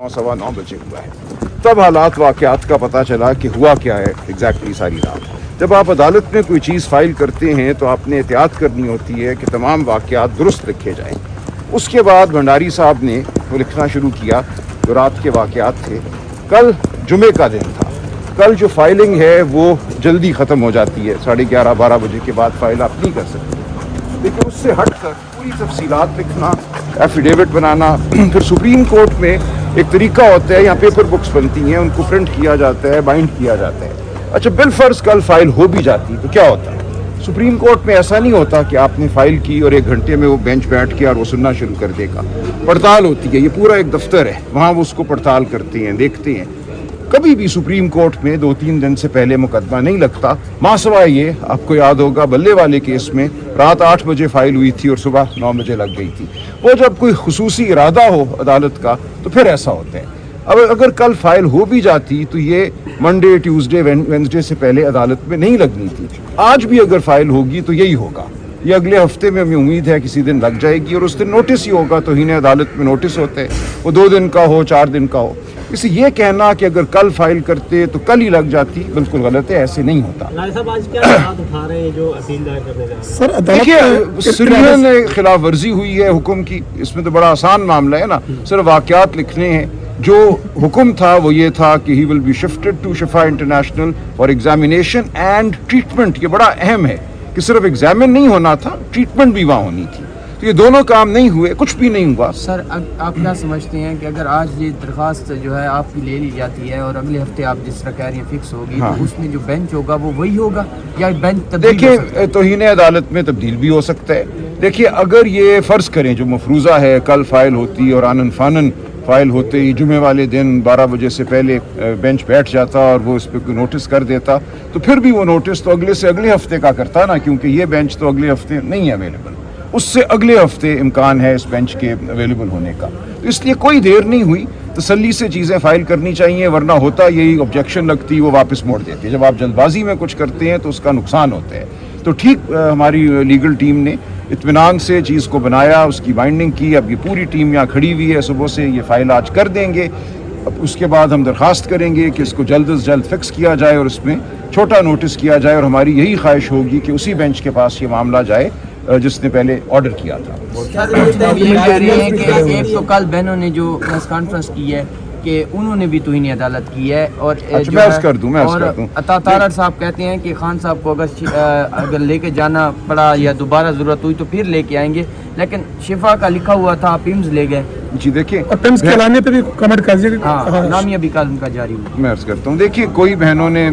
9:15 बजे हुआ है। तब हालात वाक़यात का पता चला कि हुआ क्या है एग्जैक्टली सारी रात। जब आप अदालत में कोई चीज़ फ़ाइल करते हैं तो आपने एहतियात करनी होती है कि तमाम वाक़यात दुरुस्त लिखे जाएँ। उसके बाद भंडारी साहब ने वो लिखना शुरू किया जो रात के वाक़यात थे। कल जुमे का दिन था, कल जो फाइलिंग है वो जल्दी ख़त्म हो जाती है, 11:30-12 बजे के बाद फाइल आप नहीं कर सकते, लेकिन उससे हट कर पूरी तफसीलात लिखना, एफिडेविट बनाना, फिर सुप्रीम कोर्ट में एक तरीका होता है, यहाँ पेपर बुक्स बनती हैं, उनको प्रिंट किया जाता है, बाइंड किया जाता है। अच्छा, बिलफर्ज कल फाइल हो भी जाती तो क्या होता? सुप्रीम कोर्ट में ऐसा नहीं होता कि आपने फाइल की और 1 घंटे में वो बेंच बैठ के और वो सुनना शुरू कर देगा। पड़ताल होती है, ये पूरा एक दफ्तर है, वहाँ वो उसको पड़ताल करते हैं, देखते हैं। कभी भी सुप्रीम कोर्ट में 2-3 दिन से पहले मुकदमा नहीं लगता, मासवाए ये आपको याद होगा बल्ले वाले केस में रात 8 बजे फाइल हुई थी और सुबह 9 बजे लग गई थी। वो जब कोई खुसूसी इरादा हो अदालत का तो फिर ऐसा होता है। अब अगर कल फाइल हो भी जाती तो ये मंडे, ट्यूसडे, वेंसडे से पहले अदालत में नहीं लगनी थी। आज भी अगर फाइल होगी तो यही होगा, ये अगले हफ्ते में हमें उम्मीद है किसी दिन लग जाएगी और उस दिन नोटिस ही होगा। तो ही अदालत में नोटिस होते हैं, वो 2 दिन का हो, 4 दिन का हो। इसलिए ये कहना कि अगर कल फाइल करते तो कल ही लग जाती, बिल्कुल गलत है, ऐसे नहीं होता। साहब आज क्या बात उठा रहे हैं जो अपील दायर करने जा रहे हैं? सर देखिए, सीरियन खिलाफ वर्जी हुई है हुक्म की, इसमें तो बड़ा आसान मामला है ना, सिर्फ वाकयात लिखने हैं। जो हुक्म था वो ये था कि he will be shifted to Shifa International for examination and treatment. ये बड़ा अहम है कि सिर्फ एग्जामिन नहीं होना था, ट्रीटमेंट भी वहाँ होनी थी। तो ये दोनों काम नहीं हुए, कुछ भी नहीं हुआ। सर आप क्या समझते हैं कि अगर आज ये दरख्वास्त जो है आपकी ले ली जाती है और अगले हफ्ते आप जिस तरह कह रही हैं फिक्स होगी, हाँ, तो उसमें जो बेंच होगा वो वही होगा या बेंच तब्दील? देखिए, तौहीन अदालत में तब्दील भी हो सकता है। देखिए, अगर ये फ़र्ज़ करें जो मफरूज़ा है कल फाइल होती और आनन फानन फाइल होते ही जुमे वाले दिन 12 बजे से पहले बेंच बैठ जाता और वो इस पर कोई नोटिस कर देता, तो फिर भी वो नोटिस तो अगले से अगले हफ्ते का करता ना, क्योंकि ये बेंच तो अगले हफ्ते नहीं है अवेलेबल, उससे अगले हफ्ते इम्कान है इस बेंच के अवेलेबल होने का। तो इसलिए कोई देर नहीं हुई, तसल्ली से चीज़ें फाइल करनी चाहिए, वरना होता यही ऑब्जेक्शन लगती वो वापस मोड़ देती। जब आप जल्दबाजी में कुछ करते हैं तो उसका नुकसान होता है। तो ठीक हमारी लीगल टीम ने इत्मीनान से चीज़ को बनाया, उसकी बाइंडिंग की। अब ये पूरी टीम यहाँ खड़ी हुई है, सुबह से ये फाइल आज कर देंगे। अब उसके बाद हम दरख्वास्त करेंगे कि इसको जल्द से जल्द फिक्स किया जाए और इसमें छोटा नोटिस किया जाए, और हमारी यही ख्वाहिश होगी कि उसी बेंच के पास ये मामला जाए जिसने पहले ऑर्डर किया था। ये कह रहे हैं कि एक तो कल बहनों ने जो प्रेस कॉन्फ्रेंस की है कि उन्होंने भी तौहीन अदालत की है, और अच्छा, मैं कर दूं। तारड़ साहब कहते हैं कि खान साहब को अगर लेके जाना पड़ा या दोबारा ज़रूरत हुई तो फिर लेके आएंगे, लेकिन शिफा का लिखा हुआ था, पिम्स ले गए। जी देखिए, और पिम्स के लाने पे भी कमेंट कर दीजिए। हाँ, नामिया भी कल उनका जारी हुआ। मैं अर्ज़ करता हूँ, देखिए कोई बहनों ने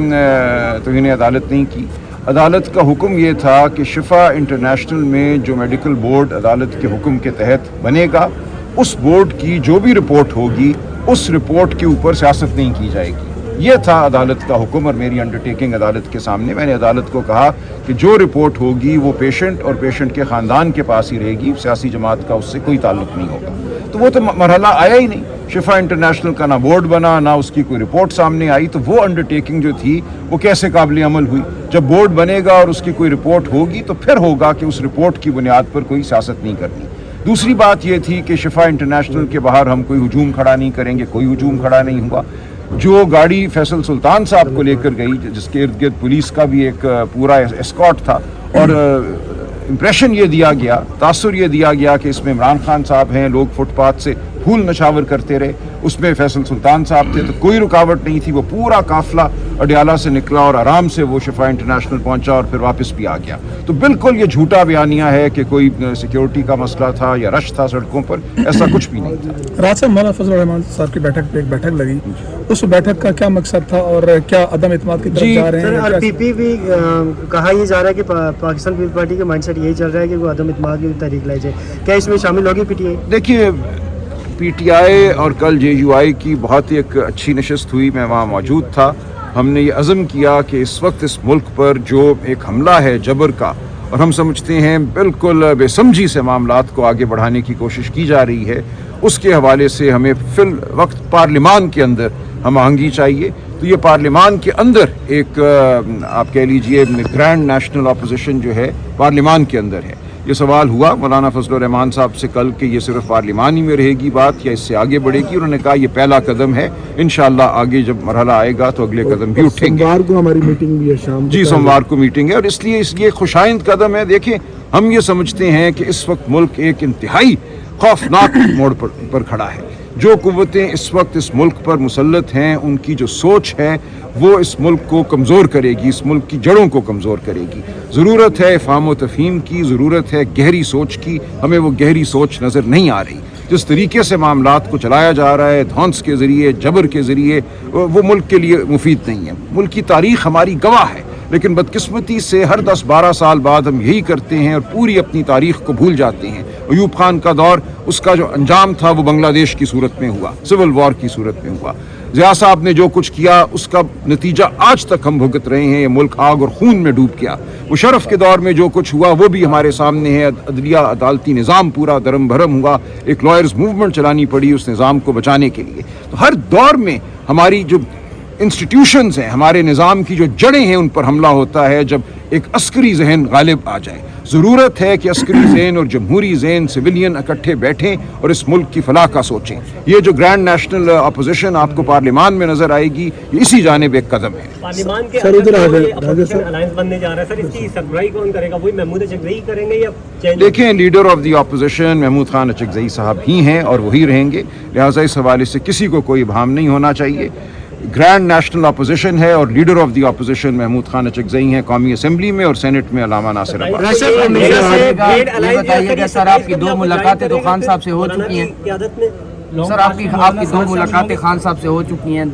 तौहीन अदालत नहीं की। अदालत का हुक्म ये था कि शिफा इंटरनेशनल में जो मेडिकल बोर्ड अदालत के हुक्म के तहत बनेगा, उस बोर्ड की जो भी रिपोर्ट होगी उस रिपोर्ट के ऊपर सियासत नहीं की जाएगी। ये था अदालत का हुक्म और मेरी अंडरटेकिंग अदालत के सामने। मैंने अदालत को कहा कि जो रिपोर्ट होगी वो पेशेंट और पेशेंट के ख़ानदान के पास ही रहेगी, सियासी जमात का उससे कोई ताल्लुक़ नहीं होगा। तो वो तो मरहला आया ही नहीं। शिफा इंटरनेशनल का ना बोर्ड बना, ना उसकी कोई रिपोर्ट सामने आई, तो वो अंडरटेकिंग जो थी वो कैसे काबिल अमल हुई? जब बोर्ड बनेगा और उसकी कोई रिपोर्ट होगी तो फिर होगा कि उस रिपोर्ट की बुनियाद पर कोई सियासत नहीं करनी। दूसरी बात ये थी कि शिफा इंटरनेशनल के बाहर हम कोई हुजूम खड़ा नहीं करेंगे, कोई हुजूम खड़ा नहीं हुआ। जो गाड़ी फैसल सुल्तान साहब को लेकर गई, जिसके इर्द गिर्द पुलिस का भी एक पूरा एस्कॉर्ट था, और इम्प्रेशन ये दिया गया, तासुर ये दिया गया कि इसमें इमरान खान साहब हैं, लोग फुटपाथ से फूल नशावर करते रहे, उसमें फैसल सुल्तान साहब थे, तो कोई रुकावट नहीं थी। वो पूरा काफिला अडियाला से निकला और आराम से वो शिफा इंटरनेशनल पहुंचा और फिर वापस भी आ गया। तो बिल्कुल ये झूठा बयानिया है कि कोई सिक्योरिटी का मसला था या रश था सड़कों पर, ऐसा कुछ भी नहीं था। रात से मौलाना फजल रहमान साहब की बैठक पे एक बैठक लगी, उस बैठक का क्या मकसद था और क्या अदम इत्मीनान की तरफ जा रहे हैं? सर, पीपी भी कहा यह जा रहा है कि पाकिस्तान पीपल्स पार्टी का माइंडसेट यही चल रहा है कि वो अदम इत्मीनान की तहरीक लाई जाए, क्या इसमें शामिल होगी पीटीआई? देखिए, पीटीआई और कल जेयूआई की बहुत ही एक अच्छी नशस्त हुई, मैं वहाँ मौजूद था। हमने ये अज़म किया कि इस वक्त इस मुल्क पर जो एक हमला है जबर का, और हम समझते हैं बिल्कुल बेसमझी से मामलात को आगे बढ़ाने की कोशिश की जा रही है, उसके हवाले से हमें फिल वक्त पार्लिमान के अंदर हम आहंगी चाहिए। तो ये पार्लिमान के अंदर एक आप कह लीजिए ग्रैंड नेशनल अपोजिशन जो है पार्लिमान के अंदर है, یہ سوال ہوا مولانا فضل الرحمان صاحب سے کل کہ یہ صرف پارلیمانی میں رہے گی بات یا اس سے آگے بڑھے گی. انہوں نے کہا یہ پہلا قدم ہے, انشاءاللہ آگے جب مرحلہ آئے گا تو اگلے قدم بھی اٹھیں گے. سوموار کو ہماری میٹنگ بھی ہے شام جی سوموار کو میٹنگ ہے, اور اس لیے خوشائند قدم ہے. دیکھیں ہم یہ سمجھتے ہیں کہ اس وقت ملک ایک انتہائی خوفناک موڑ پر کھڑا ہے. جو قوتیں اس وقت اس ملک پر مسلط ہیں ان کی جو سوچ ہے وہ اس ملک کو کمزور کرے گی, اس ملک کی جڑوں کو کمزور کرے گی. ضرورت ہے افہام و تفہیم کی, ضرورت ہے گہری سوچ کی. ہمیں وہ گہری سوچ نظر نہیں آ رہی. جس طریقے سے معاملات کو چلایا جا رہا ہے دھونس کے ذریعے, جبر کے ذریعے, وہ ملک کے لیے مفید نہیں ہے. ملک کی تاریخ ہماری گواہ ہے, لیکن بدقسمتی سے ہر 10-12 سال بعد ہم یہی کرتے ہیں اور پوری اپنی تاریخ کو بھول جاتے ہیں. ایوب خان کا دور, اس کا جو انجام تھا وہ بنگلہ دیش کی صورت میں ہوا, سول وار کی صورت میں ہوا. ضیاء صاحب نے جو کچھ کیا اس کا نتیجہ آج تک ہم بھگت رہے ہیں. یہ ملک آگ اور خون میں ڈوب گیا. مشرف کے دور میں جو کچھ ہوا وہ بھی ہمارے سامنے ہے. عدلیہ عدالتی نظام پورا درم بھرم ہوا, ایک لائرز موومنٹ چلانی پڑی اس نظام کو بچانے کے لیے. تو ہر دور میں ہماری جو انسٹیٹیوشنز ہیں, ہمارے نظام کی جو جڑیں ہیں, ان پر حملہ ہوتا ہے جب ایک عسکری ذہن غالب آ جائے. ضرورت ہے کہ عسکری ذہن اور جمہوری ذہن, سویلین اکٹھے بیٹھیں اور اس ملک کی فلاح کا سوچیں. یہ جو گرینڈ نیشنل اپوزیشن آپ کو پارلیمان میں نظر آئے گی, یہ اسی جانب ایک قدم ہے. پارلیمان کے الائنس بننے جا رہا ہے سر, اس کی سربراہی کون کرے گا؟ وہی محمود اچکزئی کریں گے یا دیکھیں leader of the opposition Mahmood Khan Achakzai صاحب ہی ہیں اور وہی رہیں گے. لہٰذا اس حوالے سے کسی کو کوئی ابہام نہیں ہونا چاہیے. گرینڈ نیشنل اپوزیشن ہے اور leader of the opposition Mahmood Khan Achakzai ہیں قومی اسمبلی میں, اور سینٹ میں علامہ ناصر عباس. سر آپ کی 2 ملاقاتیں تو خان صاحب سے ہو چکی ہیں. سر آپ کی 2 ملاقاتیں خان صاحب سے ہو چکی ہیں.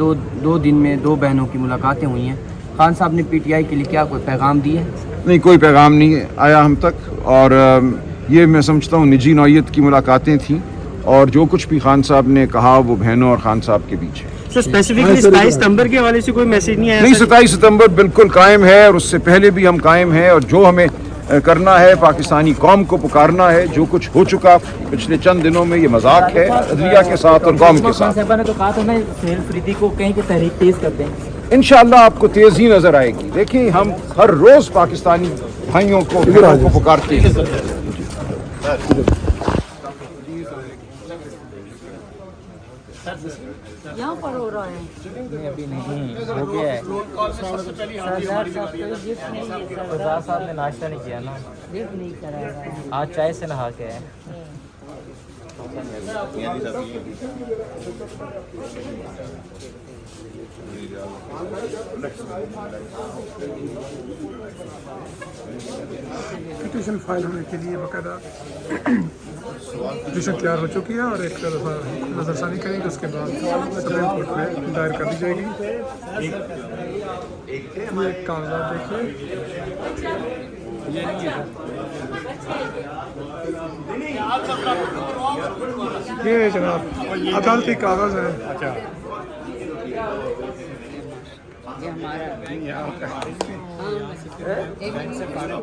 2 دن میں 2 بہنوں کی ملاقاتیں ہوئی ہیں. خان صاحب نے PTI کے لیے کیا کوئی پیغام دی ہے؟ نہیں, کوئی پیغام نہیں آیا ہم تک, اور یہ میں سمجھتا ہوں نجی نوعیت کی ملاقاتیں تھیں, اور جو کچھ بھی خان صاحب نے کہا وہ بہنوں اور خان صاحب کے بیچ ہے. اسپیسیفکلی 27 ستمبر کے حوالے سے کوئی میسج نہیں آیا؟ نہیں, 27 ستمبر بالکل قائم ہے, اور اس سے پہلے بھی ہم قائم ہیں. اور جو ہمیں کرنا ہے پاکستانی قوم کو پکارنا ہے. جو کچھ ہو چکا پچھلے چند دنوں میں یہ مذاق ہے عدلیہ کے ساتھ اور قوم کے ساتھ. صاحبہ نے تو کہا تھا نا سہیل فریدی کو کہیں کہ تحریک تیز کر دیں. انشاءاللہ آپ کو تیز ہی نظر آئے گی. دیکھیں ہم ہر روز پاکستانی بھائیوں کو پکارتے ہیں. یہاں پر ہو رہا ہے ابھی نہیں ہو گیا ہے. سردار صاحب نے ناشتہ نہیں کیا نا, آج چائے سے نہا کے ہے. پٹیشن فائل ہونے کے لیے باقاعدہ پٹیشن تیار ہو چکی ہے, اور ایک دفعہ نظر ثانی کریں گے, اس کے بعد سپریم کورٹ میں دائر کر دی جائے گی. یہ کاغذات دیکھیے, یہ جناب عدالتی کاغذ ہے. یہ ہمارا